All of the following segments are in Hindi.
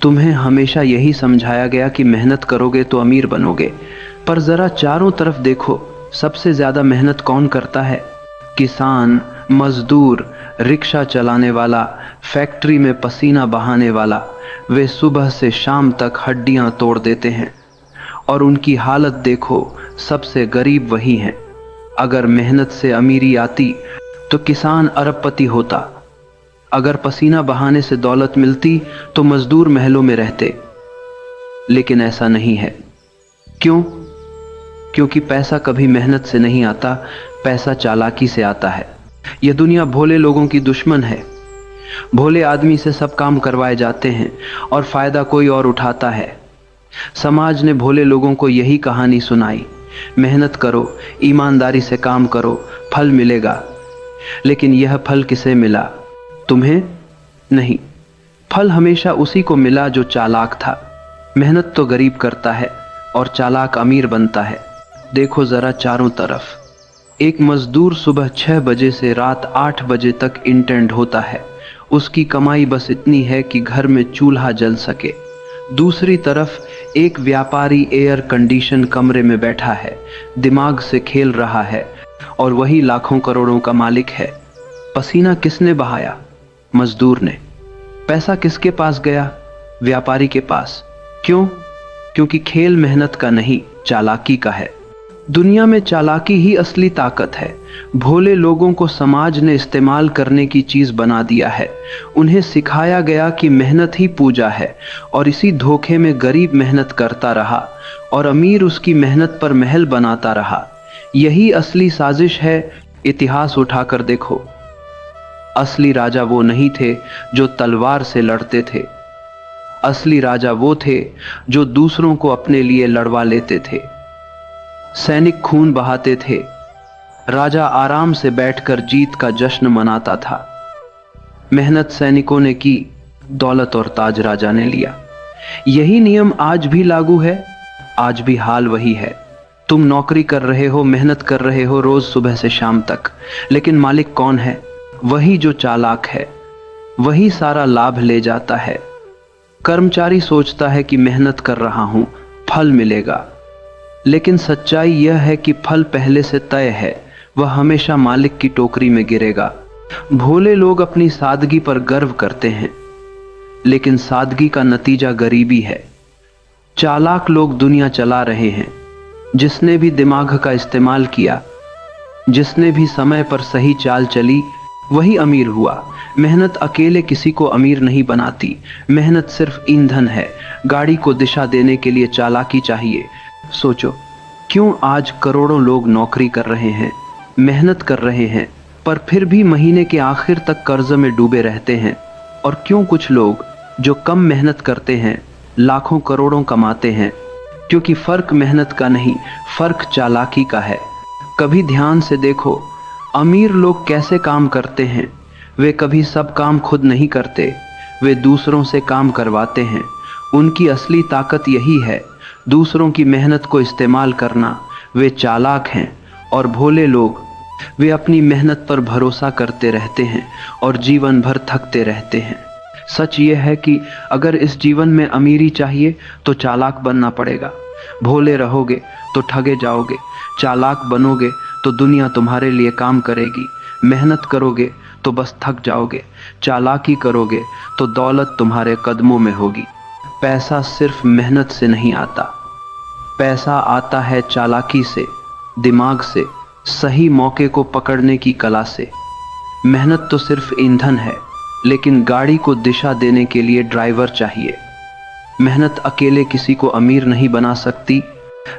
तुम्हें हमेशा यही समझाया गया कि मेहनत करोगे तो अमीर बनोगे, पर जरा चारों तरफ देखो, सबसे ज्यादा मेहनत कौन करता है? किसान, मजदूर, रिक्शा चलाने वाला, फैक्ट्री में पसीना बहाने वाला। वे सुबह से शाम तक हड्डियां तोड़ देते हैं, और उनकी हालत देखो, सबसे गरीब वही हैं। अगर मेहनत से अमीरी आती तो किसान अरबपति होता, अगर पसीना बहाने से दौलत मिलती तो मजदूर महलों में रहते। लेकिन ऐसा नहीं है। क्यों? क्योंकि पैसा कभी मेहनत से नहीं आता, पैसा चालाकी से आता है। यह दुनिया भोले लोगों की दुश्मन है। भोले आदमी से सब काम करवाए जाते हैं और फायदा कोई और उठाता है। समाज ने भोले लोगों को यही कहानी सुनाई, मेहनत करो, ईमानदारी से काम करो, फल मिलेगा। लेकिन यह फल किसे मिला? तुम्हें नहीं। फल हमेशा उसी को मिला जो चालाक था। मेहनत तो गरीब करता है और चालाक अमीर बनता है। देखो जरा चारों तरफ। एक मजदूर सुबह 6 बजे से रात 8 बजे तक इंटेंड होता है। उसकी कमाई बस इतनी है कि घर में चूल्हा जल सके। दूसरी तरफ एक व्यापारी एयर कंडीशन कमरे में बैठा है, दिमाग से खेल रहा है, और वही लाखों करोड़ों का मालिक है। पसीना किसने बहाया? मजदूर ने। पैसा किसके पास गया? व्यापारी के पास। क्यों? क्योंकि खेल मेहनत का नहीं, चालाकी का है। दुनिया में चालाकी ही असली ताकत है। भोले लोगों को समाज ने इस्तेमाल करने की चीज बना दिया है। उन्हें सिखाया गया कि मेहनत ही पूजा है, और इसी धोखे में गरीब मेहनत करता रहा और अमीर उसकी मेहनत पर महल बनाता रहा। यही असली साजिश है। इतिहास उठाकर देखो। असली राजा वो नहीं थे जो तलवार से लड़ते थे। असली राजा वो थे जो दूसरों को अपने लिए लड़वा लेते थे। सैनिक खून बहाते थे, राजा आराम से बैठकर जीत का जश्न मनाता था। मेहनत सैनिकों ने की, दौलत और ताज राजा ने लिया। यही नियम आज भी लागू है। आज भी हाल वही है। तुम नौकरी कर रहे हो, मेहनत कर रहे हो रोज सुबह से शाम तक, लेकिन मालिक कौन है? वही जो चालाक है। वही सारा लाभ ले जाता है। कर्मचारी सोचता है कि मेहनत कर रहा हूं, फल मिलेगा, लेकिन सच्चाई यह है कि फल पहले से तय है। वह हमेशा मालिक की टोकरी में गिरेगा। भोले लोग अपनी सादगी पर गर्व करते हैं, लेकिन सादगी का नतीजा गरीबी है। चालाक लोग दुनिया चला रहे हैं। जिसने भी दिमाग का इस्तेमाल किया, जिसने भी समय पर सही चाल चली, वही अमीर हुआ। मेहनत अकेले किसी को अमीर नहीं बनाती। मेहनत सिर्फ ईंधन है। गाड़ी को दिशा देने के लिए चालाकी चाहिए। सोचो, क्यों आज करोड़ों लोग नौकरी कर रहे हैं, मेहनत कर रहे हैं, पर फिर भी महीने के आखिर तक कर्ज में डूबे रहते हैं? और क्यों कुछ लोग जो कम मेहनत करते हैं लाखों करोड़ों कमाते हैं? क्योंकि फर्क मेहनत का नहीं, फर्क चालाकी का है। कभी ध्यान से देखो, अमीर लोग कैसे काम करते हैं। वे कभी सब काम खुद नहीं करते, वे दूसरों से काम करवाते हैं। उनकी असली ताकत यही है, दूसरों की मेहनत को इस्तेमाल करना। वे चालाक हैं। और भोले लोग, वे अपनी मेहनत पर भरोसा करते रहते हैं और जीवन भर थकते रहते हैं। सच ये है कि अगर इस जीवन में अमीरी चाहिए तो चालाक बनना पड़ेगा। भोले रहोगे तो ठगे जाओगे, चालाक बनोगे तो दुनिया तुम्हारे लिए काम करेगी। मेहनत करोगे तो बस थक जाओगे, चालाकी करोगे तो दौलत तुम्हारे कदमों में होगी। पैसा सिर्फ मेहनत से नहीं आता, पैसा आता है चालाकी से, दिमाग से, सही मौके को पकड़ने की कला से। मेहनत तो सिर्फ ईंधन है, लेकिन गाड़ी को दिशा देने के लिए ड्राइवर चाहिए। मेहनत अकेले किसी को अमीर नहीं बना सकती,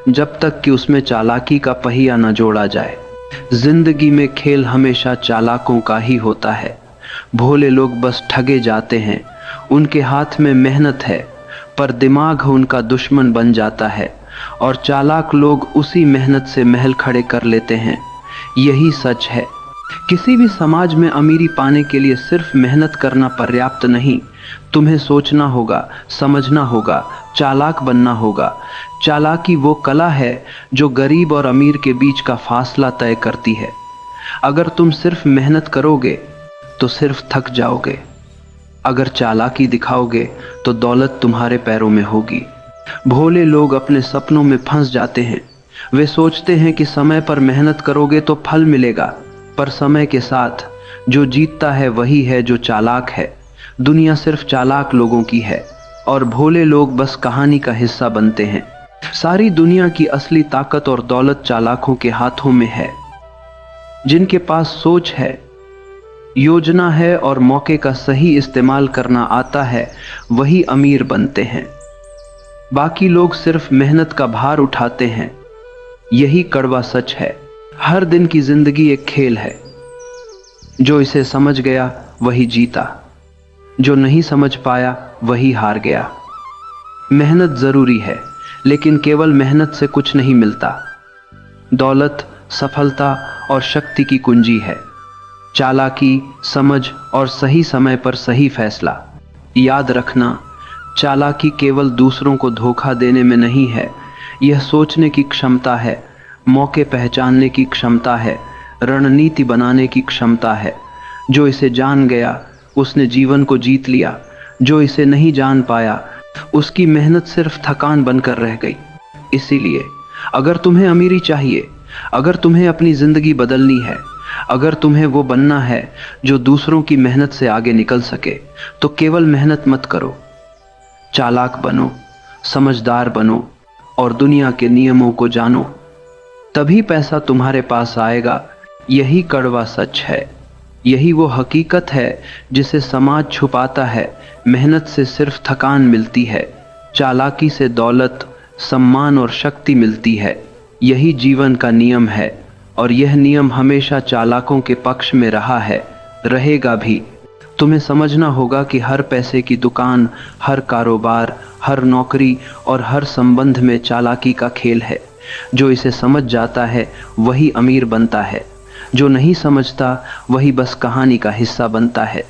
जब तक कि उसमें चालाकी का पहिया न जोड़ा जाए। जिंदगी में खेल हमेशा चालाकों का ही होता है। भोले लोग बस ठगे जाते हैं। उनके हाथ में मेहनत है, पर दिमाग उनका दुश्मन बन जाता है, और चालाक लोग उसी मेहनत से महल खड़े कर लेते हैं। यही सच है। किसी भी समाज में अमीरी पाने के लिए सिर्फ मेहनत करना पर्याप्त नहीं। तुम्हें सोचना होगा, समझना होगा, चालाक बनना होगा। चालाकी वो कला है जो गरीब और अमीर के बीच का फासला तय करती है। अगर तुम सिर्फ मेहनत करोगे तो सिर्फ थक जाओगे। अगर चालाकी दिखाओगे तो दौलत तुम्हारे पैरों में होगी। भोले लोग अपने सपनों में फंस जाते हैं। वे सोचते हैं कि समय पर मेहनत करोगे तो फल मिलेगा, पर समय के साथ जो जीतता है वही है जो चालाक है। दुनिया सिर्फ चालाक लोगों की है और भोले लोग बस कहानी का हिस्सा बनते हैं। सारी दुनिया की असली ताकत और दौलत चालाकों के हाथों में है। जिनके पास सोच है, योजना है और मौके का सही इस्तेमाल करना आता है, वही अमीर बनते हैं। बाकी लोग सिर्फ मेहनत का भार उठाते हैं। यही कड़वा सच है। हर दिन की जिंदगी एक खेल है। जो इसे समझ गया वही जीता, जो नहीं समझ पाया वही हार गया। मेहनत जरूरी है, लेकिन केवल मेहनत से कुछ नहीं मिलता। दौलत, सफलता और शक्ति की कुंजी है। चालाकी, समझ और सही समय पर सही फैसला। याद रखना, चालाकी केवल दूसरों को धोखा देने में नहीं है। यह सोचने की क्षमता है, मौके पहचानने की क्षमता है, रणनीति बनाने की क्षमता है। जो इसे जान गया उसने जीवन को जीत लिया। जो इसे नहीं जान पाया उसकी मेहनत सिर्फ थकान बनकर रह गई। इसीलिए अगर तुम्हें अमीरी चाहिए, अगर तुम्हें अपनी जिंदगी बदलनी है, अगर तुम्हें वो बनना है जो दूसरों की मेहनत से आगे निकल सके, तो केवल मेहनत मत करो, चालाक बनो, समझदार बनो और दुनिया के नियमों को जानो। तभी पैसा तुम्हारे पास आएगा। यही कड़वा सच है। यही वो हकीकत है जिसे समाज छुपाता है। मेहनत से सिर्फ थकान मिलती है, चालाकी से दौलत, सम्मान और शक्ति मिलती है। यही जीवन का नियम है और यह नियम हमेशा चालाकों के पक्ष में रहा है, रहेगा भी। तुम्हें समझना होगा कि हर पैसे की दुकान, हर कारोबार, हर नौकरी और हर संबंध में चालाकी का खेल है। जो इसे समझ जाता है वही अमीर बनता है। जो नहीं समझता वही बस कहानी का हिस्सा बनता है।